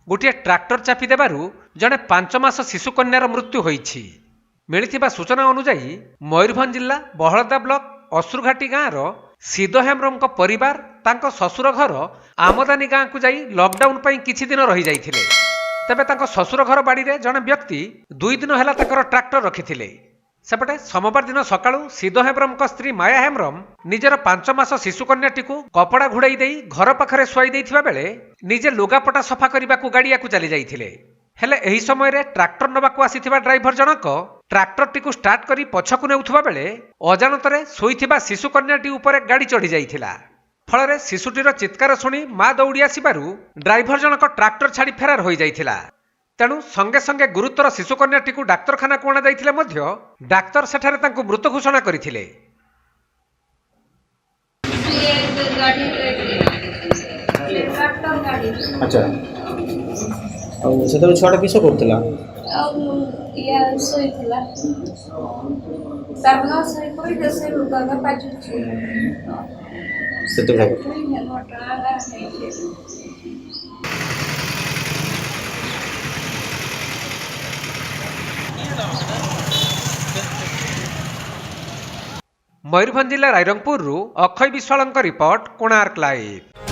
गोटे ट्राक्टर चापी देबारु जड़े 5 मास शिशुकन्यार मृत्यु होईछि। मिलिथिबा सूचना अनुसार मयूरभंज जिला बहलदा ब्लॉक असुरघाटी गाँवर सिद्धो हेम्ब्रम परिवार तांको ससुर घर आमदानी गाँ को जाई लॉकडाउन पई किछि दिन रही जाइथिले। तेबे तांको ससुर घर बाड़ी रे जड़े व्यक्ति 2 दिन हेला ताकर ट्राक्टर रखिथिले। सेपटे सोमवार दिन सकाळु सिद्धो हेम्ब्रम स्त्री माया हेम्ब्रम निजर 5 मास शिशुकन्याटी को कपड़ा घुड़ाई देई घर पाखरे शुआई देइथिबा बेले निजे लुगापटा सफा करबाकू गाड़िया को चली जाइथिले। हेले एही समय रे ट्राक्टर नबाकू आसीथिबा ड्राइवर जनक ट्राक्टर टी को स्टार्ट करी पछकु नेउथबा बेले अजानतरे सोईथिबा शिशुकन्याटी उपरे गाड़ी चढ़ी जाइथिला। फଳରେ शिशुटीर चित्कार शुणी माँ दौड़ी आसबारू ड्राइवर जनक ट्राक्टर छाड़ी फेरार हो जाइथिला। तेणु संगे संगे गुरुतर शिशुकन्याटी को डाक्तरखाना को अणा जाइथिले मध्य डाक्तर सेठारे तांकु मृत घोषणा करथिले। अच्छा से छुआटा किस करथिला या सोईथिला सरना सोई कोई दसे लुगा का पाजुछि सेते भाई मयूरभंज जिला रायरंगपुर अक्षय विश्वाल रिपोर्ट कोणार्क लाइव।